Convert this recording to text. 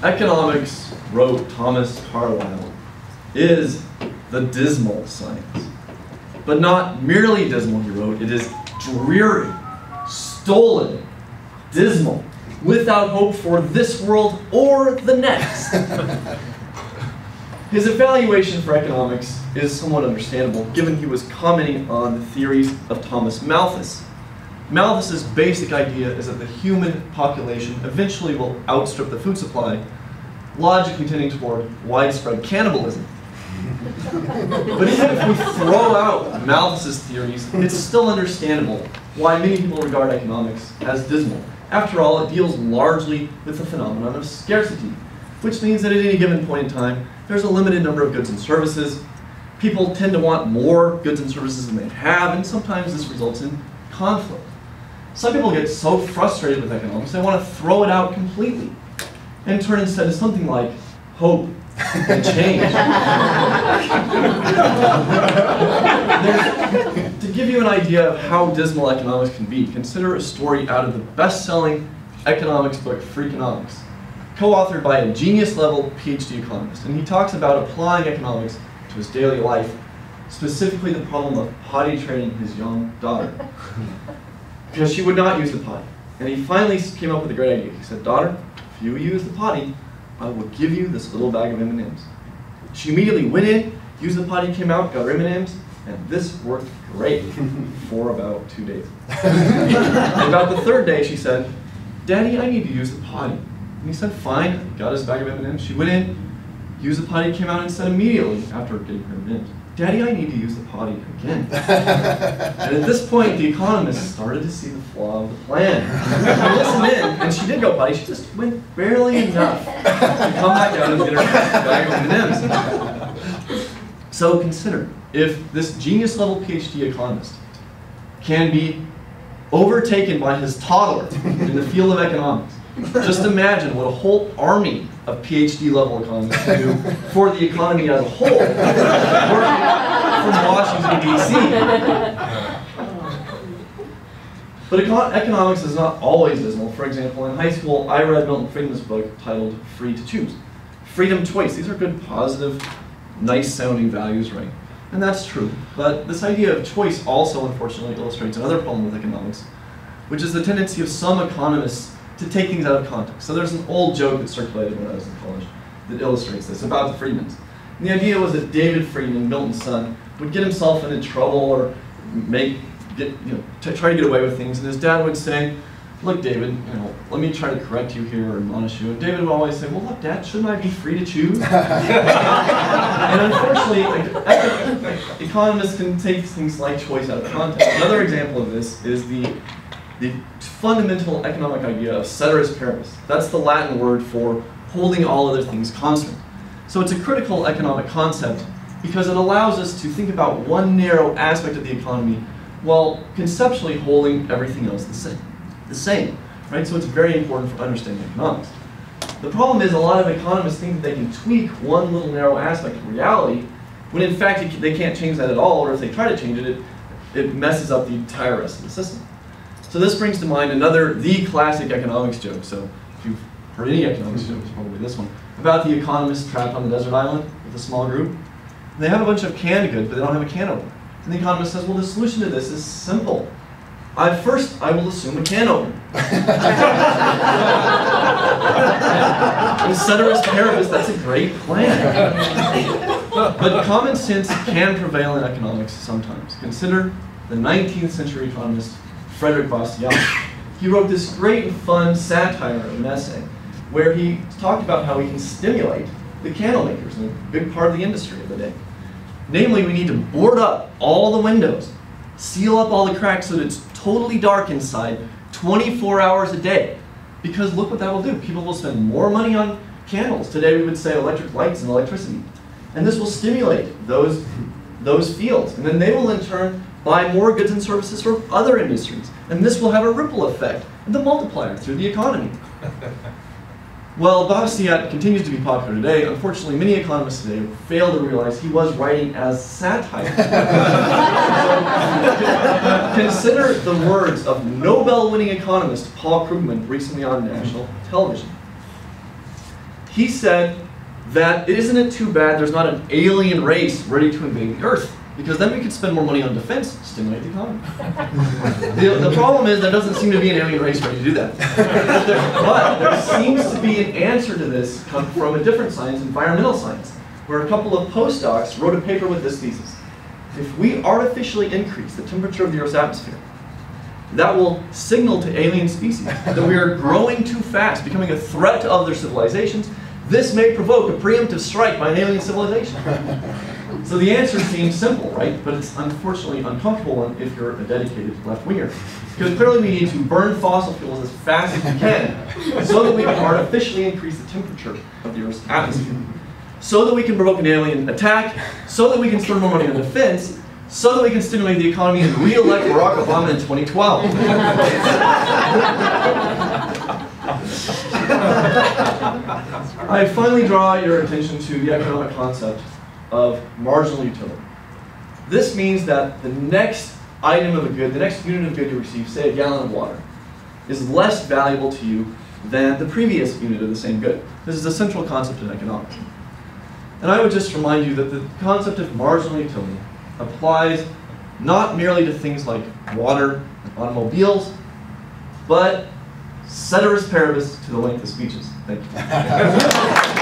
Economics, wrote Thomas Carlyle, is the dismal science. But not merely dismal, he wrote, it is dreary, stolen, dismal, without hope for this world or the next. His evaluation for economics is somewhat understandable, given he was commenting on the theories of Thomas Malthus. Malthus's basic idea is that the human population eventually will outstrip the food supply, logically tending toward widespread cannibalism. But even if we throw out Malthus's theories, it's still understandable why many people regard economics as dismal. After all, it deals largely with the phenomenon of scarcity, which means that at any given point in time, there's a limited number of goods and services. People tend to want more goods and services than they have, and sometimes this results in conflict. Some people get so frustrated with economics, they want to throw it out completely and turn instead to something like hope and change. To give you an idea of how dismal economics can be, consider a story out of the best-selling economics book, Freakonomics, co-authored by a genius-level PhD economist. And he talks about applying economics to his daily life, specifically the problem of potty training his young daughter, because she would not use the potty. And he finally came up with a great idea. He said, "Daughter, if you use the potty, I will give you this little bag of M&Ms." She immediately went in, used the potty, came out, got her M&Ms, and this worked great for about 2 days. And about the third day, she said, "Daddy, I need to use the potty." And he said, "Fine," got his bag of M&Ms. She went in, used the potty, came out, and said immediately after getting her M&Ms, "Daddy, I need to use the potty again." And at this point, the economist started to see the flaw of the plan. She listened in, and she did go potty. She just went barely enough to come back down and get her bag of M&Ms. So consider, if this genius-level PhD economist can be overtaken by his toddler in the field of economics, just imagine what a whole army of PhD-level economists can do for the economy as a whole, working from Washington, D.C. But economics is not always dismal. For example, in high school, I read Milton Friedman's book titled Free to Choose. Freedom, choice, these are good, positive, nice-sounding values, right? And that's true. But this idea of choice also, unfortunately, illustrates another problem with economics, which is the tendency of some economists to take things out of context. So there's an old joke that circulated when I was in college that illustrates this, about the Friedmans. And the idea was that David Friedman, Milton's son, would get himself into trouble or try to get away with things, and his dad would say, "Look, David, let me try to correct you here or admonish you." And David would always say, "Well, look, Dad, shouldn't I be free to choose?" And unfortunately, economists can take things like choice out of context. Another example of this is the fundamental economic idea of ceteris paribus. That's the Latin word for holding all other things constant. So it's a critical economic concept because it allows us to think about one narrow aspect of the economy while conceptually holding everything else the same, right? So it's very important for understanding economics. The problem is a lot of economists think that they can tweak one little narrow aspect of reality when in fact they can't change that at all, or if they try to change it, it messes up the entire rest of the system. So this brings to mind the classic economics joke. So if you've heard any economics joke, it's probably this one, about the economist trapped on the desert island with a small group. And they have a bunch of canned goods, but they don't have a can opener. And the economist says, "Well, the solution to this is simple. First, I will assume a can opener." In ceteris paribus, that's a great plan. But common sense can prevail in economics sometimes. Consider the 19th century economist Frederick Bastiat. He wrote this great and fun satire of an essay where he talked about how we can stimulate the candle makers, and a big part of the industry of the day. Namely, we need to board up all the windows, seal up all the cracks so that it's totally dark inside 24 hours a day. Because look what that will do. People will spend more money on candles. Today we would say electric lights and electricity. And this will stimulate those fields. And then they will in turn buy more goods and services from other industries. And this will have a ripple effect and the multiplier through the economy. Well, Bastiat continues to be popular today. Unfortunately, many economists today fail to realize he was writing as satire. So, consider the words of Nobel-winning economist Paul Krugman recently on national television. He said that isn't it too bad there's not an alien race ready to invade the Earth, because then we could spend more money on defense, stimulate the economy. The problem is there doesn't seem to be an alien race ready to do that. But there seems to be an answer to this come from a different science, environmental science, where a couple of postdocs wrote a paper with this thesis. If we artificially increase the temperature of the Earth's atmosphere, that will signal to alien species that we are growing too fast, becoming a threat to other civilizations. This may provoke a preemptive strike by an alien civilization. So the answer seems simple, right? But it's unfortunately uncomfortable one if you're a dedicated left-winger. Because clearly we need to burn fossil fuels as fast as we can so that we can artificially increase the temperature of the Earth's atmosphere. So that we can provoke an alien attack, so that we can spend more money on defense, so that we can stimulate the economy and re-elect Barack Obama in 2012. I finally draw your attention to the economic concept of marginal utility. This means that the next item of a good, the next unit of good you receive, say a gallon of water, is less valuable to you than the previous unit of the same good. This is the central concept in economics. And I would just remind you that the concept of marginal utility applies not merely to things like water and automobiles, but ceteris paribus to the length of speeches. Thank you.